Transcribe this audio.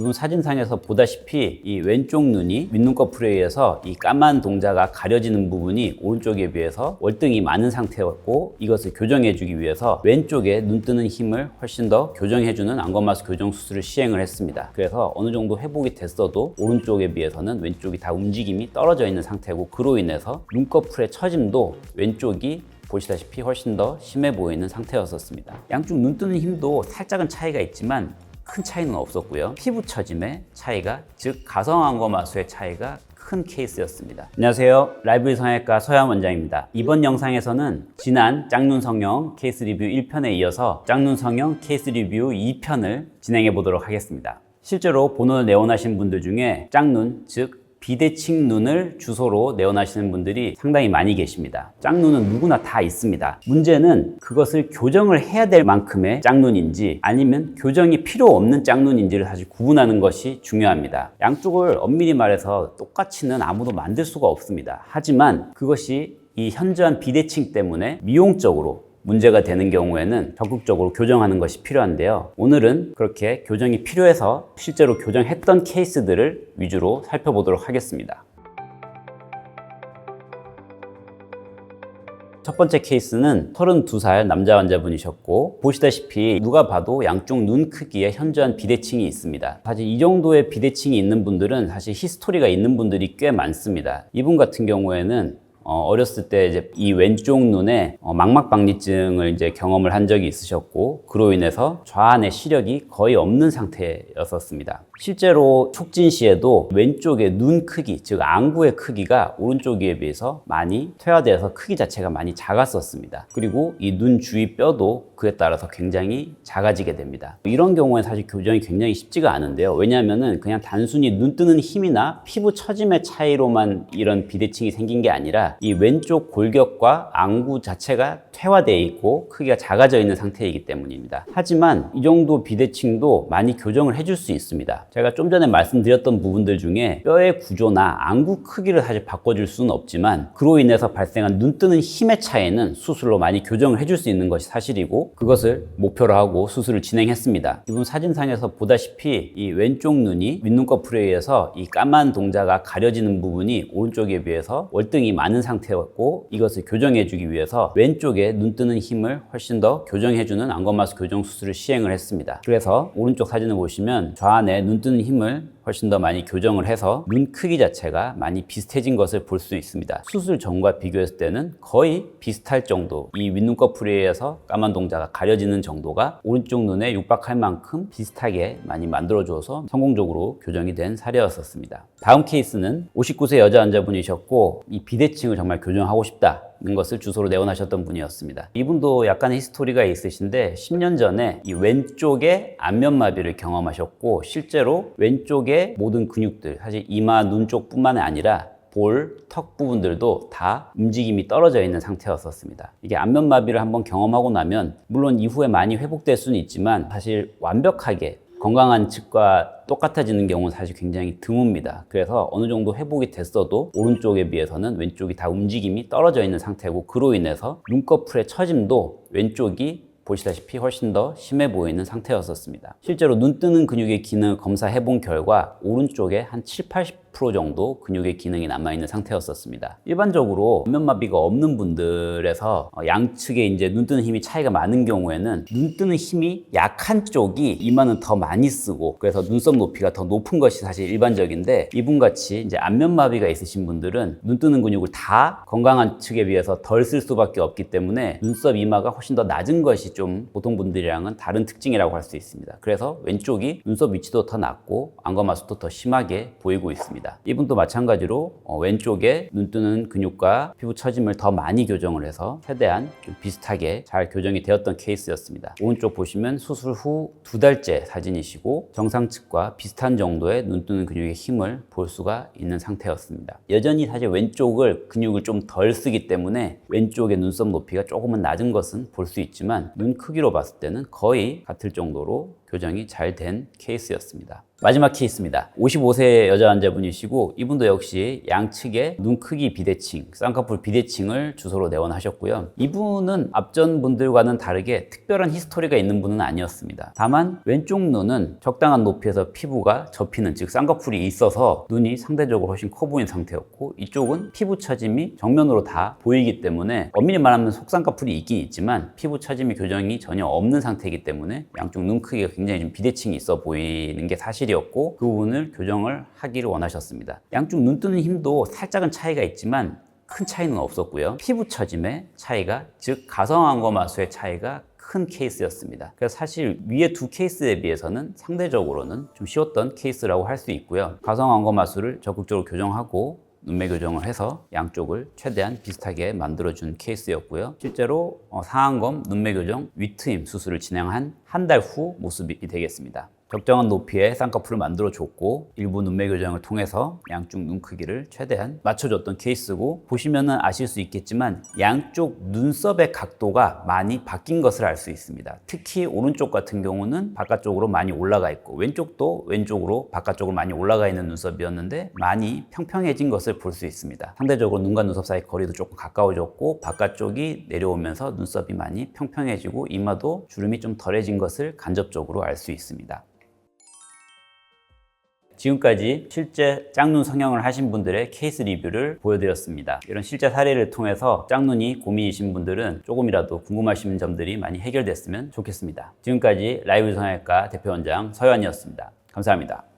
이분 사진상에서 보다시피 이 왼쪽 눈이 윗눈꺼풀에 의해서 이 까만 동자가 가려지는 부분이 오른쪽에 비해서 월등히 많은 상태였고, 이것을 교정해주기 위해서 왼쪽에 눈 뜨는 힘을 훨씬 더 교정해주는 안검마수 교정 수술을 시행을 했습니다. 그래서 어느 정도 회복이 됐어도 오른쪽에 비해서는 왼쪽이 다 움직임이 떨어져 있는 상태고, 그로 인해서 눈꺼풀의 처짐도 왼쪽이 보시다시피 훨씬 더 심해 보이는 상태였었습니다. 양쪽 눈 뜨는 힘도 살짝은 차이가 있지만 큰 차이는 없었고요. 피부 처짐의 차이가, 즉 가성 안검마수의 차이가 큰 케이스였습니다. 안녕하세요. 라이브 성형외과 서현 원장입니다. 이번 영상에서는 지난 짝눈 성형 케이스 리뷰 1편에 이어서 짝눈 성형 케이스 리뷰 2편을 진행해 보도록 하겠습니다. 실제로 본원을 내원하신 분들 중에 짝눈, 즉 비대칭 눈을 주소로 내원하시는 분들이 상당히 많이 계십니다. 짝눈은 누구나 다 있습니다. 문제는 그것을 교정을 해야 될 만큼의 짝눈인지 아니면 교정이 필요 없는 짝눈인지를 사실 구분하는 것이 중요합니다. 양쪽을 엄밀히 말해서 똑같이는 아무도 만들 수가 없습니다. 하지만 그것이 이 현저한 비대칭 때문에 미용적으로 문제가 되는 경우에는 적극적으로 교정하는 것이 필요한데요. 오늘은 그렇게 교정이 필요해서 실제로 교정했던 케이스들을 위주로 살펴보도록 하겠습니다. 첫 번째 케이스는 32살 남자 환자분이셨고, 보시다시피 누가 봐도 양쪽 눈 크기에 현저한 비대칭이 있습니다. 사실 이 정도의 비대칭이 있는 분들은 사실 히스토리가 있는 분들이 꽤 많습니다. 이분 같은 경우에는 어렸을 때 이제 이 왼쪽 눈에 망막박리증을 이제 경험을 한 적이 있으셨고, 그로 인해서 좌안의 시력이 거의 없는 상태였었습니다. 실제로 촉진 시에도 왼쪽의 눈 크기, 즉 안구의 크기가 오른쪽에 비해서 많이 퇴화되어서 크기 자체가 많이 작았었습니다. 그리고 이 눈 주위 뼈도 그에 따라서 굉장히 작아지게 됩니다. 이런 경우에 사실 교정이 굉장히 쉽지가 않은데요. 왜냐하면은 그냥 단순히 눈 뜨는 힘이나 피부 처짐의 차이로만 이런 비대칭이 생긴 게 아니라 이 왼쪽 골격과 안구 자체가 퇴화되어 있고 크기가 작아져 있는 상태이기 때문입니다. 하지만 이 정도 비대칭도 많이 교정을 해줄 수 있습니다. 제가 좀 전에 말씀드렸던 부분들 중에 뼈의 구조나 안구 크기를 사실 바꿔줄 수는 없지만, 그로 인해서 발생한 눈 뜨는 힘의 차이는 수술로 많이 교정을 해줄 수 있는 것이 사실이고, 그것을 목표로 하고 수술을 진행했습니다. 이분 사진상에서 보다시피 이 왼쪽 눈이 윗눈꺼풀에 의해서 이 까만 동자가 가려지는 부분이 오른쪽에 비해서 월등히 많은 상태였고, 이것을 교정해주기 위해서 왼쪽에 눈 뜨는 힘을 훨씬 더 교정해주는 안검마수 교정 수술을 시행을 했습니다. 그래서 오른쪽 사진을 보시면 좌안에 눈 뜨는 힘을 훨씬 더 많이 교정을 해서 눈 크기 자체가 많이 비슷해진 것을 볼 수 있습니다. 수술 전과 비교했을 때는 거의 비슷할 정도, 이 윗눈꺼풀에 의해서 까만 동자가 가려지는 정도가 오른쪽 눈에 육박할 만큼 비슷하게 많이 만들어줘서 성공적으로 교정이 된 사례였었습니다. 다음 케이스는 59세 여자 환자분이셨고, 이 비대칭을 정말 교정하고 싶다는 것을 주소로 내원하셨던 분이었습니다. 이분도 약간의 히스토리가 있으신데 10년 전에 이 왼쪽에 안면마비를 경험하셨고, 실제로 왼쪽의 모든 근육들, 사실 이마, 눈 쪽뿐만 아니라 볼, 턱 부분들도 다 움직임이 떨어져 있는 상태였었습니다. 이게 안면마비를 한번 경험하고 나면 물론 이후에 많이 회복될 수는 있지만 사실 완벽하게 건강한 측과 똑같아지는 경우는 사실 굉장히 드뭅니다. 그래서 어느 정도 회복이 됐어도 오른쪽에 비해서는 왼쪽이 다 움직임이 떨어져 있는 상태고, 그로 인해서 눈꺼풀의 처짐도 왼쪽이 보시다시피 훨씬 더 심해 보이는 상태였었습니다. 실제로 눈 뜨는 근육의 기능을 검사해 본 결과 오른쪽에 한 70-80% 정도 근육의 기능이 남아있는 상태였었습니다. 일반적으로 안면마비가 없는 분들에서 양측에 이제 눈 뜨는 힘이 차이가 많은 경우에는 눈 뜨는 힘이 약한 쪽이 이마는 더 많이 쓰고, 그래서 눈썹 높이가 더 높은 것이 사실 일반적인데, 이분같이 이제 안면마비가 있으신 분들은 눈 뜨는 근육을 다 건강한 측에 비해서 덜 쓸 수밖에 없기 때문에 눈썹 이마가 훨씬 더 낮은 것이 좀 보통 분들이랑은 다른 특징이라고 할 수 있습니다. 그래서 왼쪽이 눈썹 위치도 더 낮고 안검하수도 더 심하게 보이고 있습니다. 이분도 마찬가지로 왼쪽에 눈 뜨는 근육과 피부 처짐을 더 많이 교정을 해서 최대한 좀 비슷하게 잘 교정이 되었던 케이스였습니다. 오른쪽 보시면 수술 후 2달째 사진이시고, 정상측과 비슷한 정도의 눈 뜨는 근육의 힘을 볼 수가 있는 상태였습니다. 여전히 사실 왼쪽을 근육을 좀 덜 쓰기 때문에 왼쪽의 눈썹 높이가 조금은 낮은 것은 볼 수 있지만 눈 크기로 봤을 때는 거의 같을 정도로 교정이 잘 된 케이스였습니다. 마지막 케이스입니다. 55세 여자 환자분이시고 이분도 역시 양측의 눈 크기 비대칭, 쌍꺼풀 비대칭을 주소로 내원하셨고요. 이분은 앞전 분들과는 다르게 특별한 히스토리가 있는 분은 아니었습니다. 다만 왼쪽 눈은 적당한 높이에서 피부가 접히는, 즉 쌍꺼풀이 있어서 눈이 상대적으로 훨씬 커 보이는 상태였고, 이쪽은 피부 처짐이 정면으로 다 보이기 때문에 엄밀히 말하면 속쌍꺼풀이 있긴 있지만 피부 처짐이 교정이 전혀 없는 상태이기 때문에 양쪽 눈 크기가 굉장히 좀 비대칭이 있어 보이는 게 사실이었고, 그 부분을 교정을 하기를 원하셨습니다. 양쪽 눈 뜨는 힘도 살짝은 차이가 있지만 큰 차이는 없었고요. 피부 처짐의 차이가, 즉 가성안검하수의 차이가 큰 케이스였습니다. 그래서 사실 위에 두 케이스에 비해서는 상대적으로는 좀 쉬웠던 케이스라고 할 수 있고요. 가성안검하수를 적극적으로 교정하고 눈매 교정을 해서 양쪽을 최대한 비슷하게 만들어준 케이스였고요. 실제로 상안검, 눈매 교정, 위트임 수술을 진행한 한 달 후 모습이 되겠습니다. 적정한 높이의 쌍꺼풀을 만들어줬고 일부 눈매 교정을 통해서 양쪽 눈 크기를 최대한 맞춰줬던 케이스고, 보시면은 아실 수 있겠지만 양쪽 눈썹의 각도가 많이 바뀐 것을 알 수 있습니다. 특히 오른쪽 같은 경우는 바깥쪽으로 많이 올라가 있고, 왼쪽도 왼쪽으로 바깥쪽으로 많이 올라가 있는 눈썹이었는데 많이 평평해진 것을 볼 수 있습니다. 상대적으로 눈과 눈썹 사이 거리도 조금 가까워졌고 바깥쪽이 내려오면서 눈썹이 많이 평평해지고 이마도 주름이 좀 덜해진 것을 간접적으로 알 수 있습니다. 지금까지 실제 짝눈 성형을 하신 분들의 케이스 리뷰를 보여드렸습니다. 이런 실제 사례를 통해서 짝눈이 고민이신 분들은 조금이라도 궁금하신 점들이 많이 해결됐으면 좋겠습니다. 지금까지 라이브 성형외과 대표원장 서현이었습니다. 감사합니다.